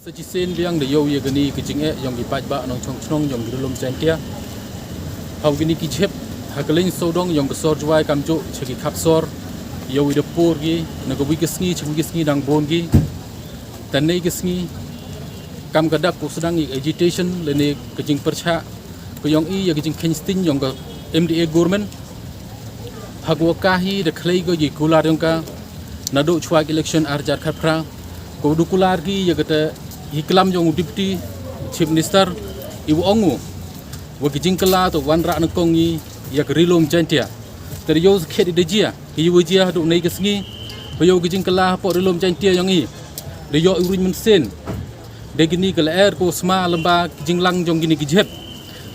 Sejisen biang de yo ye gani kicing yang di pajba nong chong chong yang di lom jantia hau gini kicep hakeling sodong yang kesor juai kamjo chegi kapsor yo ide por gi nagobi kesngi chegi kesngi dang bon gi tanai kesngi kam kadak ko sedang agitation lene kicing percha ko yang i ya kicing kenstin yang ka MDA government hagwa kahi de klei go gi kular yang ka nado chuak election arjar khapra ko dukular gi ya kata hiklam yang deputy chief minister ibu ongu wagi jingkala to wanra nangkongi ya rilom jantia dari yo khet de jia ibu jia do nei kesngi yo gi jingkala po rilom jantia yang i de yo urin mensen de gini kala air ko sma lamba jinglang jong gini gijep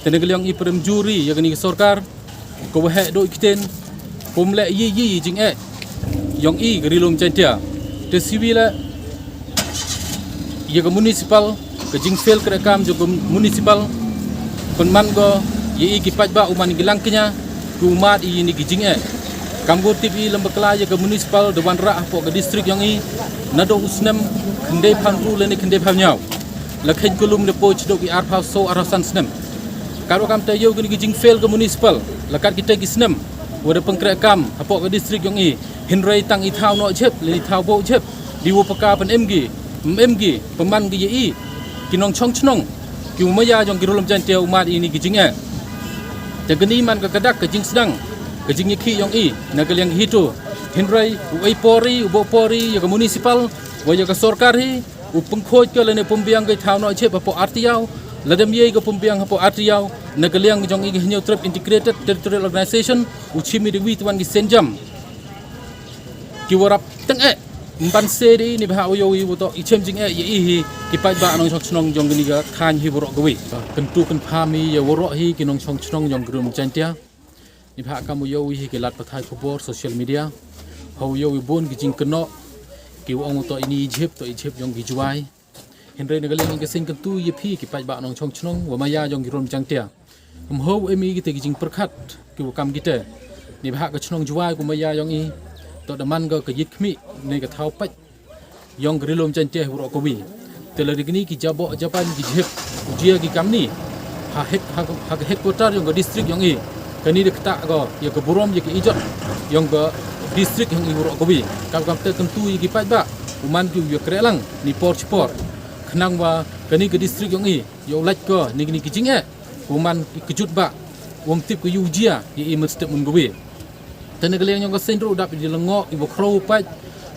tene yang i prem juri ya gini sarkar ko he do kiten pomle yi jing yang i rilom jantia de sivila ye municipal ke jing fail kerekam juga municipal penman go ye ki pajba uman gilangknya ku umat i ni gijing kamgo tv lembekla ye municipal de wanra po ke distrik yang i nado usnem khende phanru lene khende phamnyau la khen kulum de poch do ki ar phau so arasan snem karo kam te yo ni gijing fail ke municipal lakat kita gisnem wada pengkerekam po ke distrik yang i hinrai tang i thau no chep le thau bo chep diwo paka pen MG peman gi yi kinong chong chnong ki umaya jong girolom jantia umat ini gijinga tegeni man ka kadak kejing sedang kejing ki yong i nagal yang hito hinrai uai pori ubo pori ya municipal wa ya sarkar hi upengkhoj ke lene pembiang ke thau no che po artiau ladam ye ke pembiang po artiau nagal yang jong i hnyo trip integrated territorial organization uchimi de wi tuan gi senjam ki warap teng Mpan seri ni bahau yo ibu to ichem jing ye hi kipai ba nong chong chnong jong gini ga khan hi borok gawi kentu kan phami ya borok hi kinong chong chnong jong grum chantia ni bha kamu yo hi ke lat pathai khobor social media hau yo bon gi jing keno ki ong to ini jep to ijep jong gi juai henre ne galeng ke sing kentu ye phi kipai ba nong chong chnong wa maya jong grum chantia ho emi gi te gi jing perkhat ki kam gite ni bha ka chnong juai ku maya jong i to daman go ke yit khmi ne ka thau pach yong grilom chanche ro ko wi tele rigni ki jabo japan ki jep ujia ki kamni ha hek kotar yong district yong i kani de kta go ye ko burom ye ki ijot yong go district yong i ro ko wi kam te tentu ki pach ba uman ki ye krelang ni por khnang wa kani ke district yong i yo lach ko ni ki jinge uman ki jut ba tip ko ujia ye i mestep mun go wi Tenegaleng yang kesendro dap di lengok ibu kro paj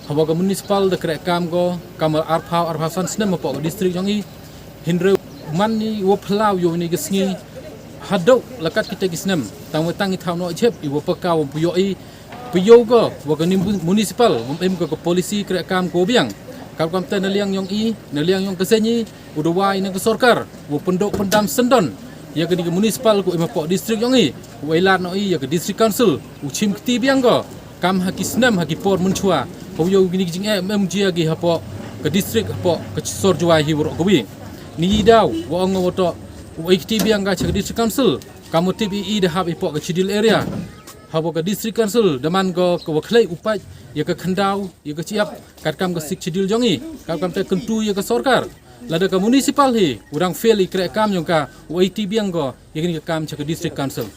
hawa ke municipal de kerekam go kamal arphasan snem po distrik yang i hindre man ni wo plau yo ni gesngi hadok lakat kita gisnem tang wetang i thau no chep ibu pekaw puyo i puyo go wo ke municipal em ko polisi kerekam ko biang kal kam teneliang yang i neliang yang kesenyi udawai ne ke sarkar wo pendok pendam sendon ya ke municipal ko imapo distrik yang i wailan no i ya ke district council uchim kti biang go kam hakisnam hakipor munchua ko yo gini jing MG gi hapo ke district hapo ke sor juai hi ro ko wi ni daw wo ngo to kti biang ga ke district council kamu TBE de hab ipo ke chidil area hapo ke district council daman go ko khlai upai ya ke khandau ya ke siap kat kam ke sik chidil jongi kam te kentu ya ke sarkar lada ke municipal hi urang fail i krek kam yong ka OIT biang go ya ke kam ke district council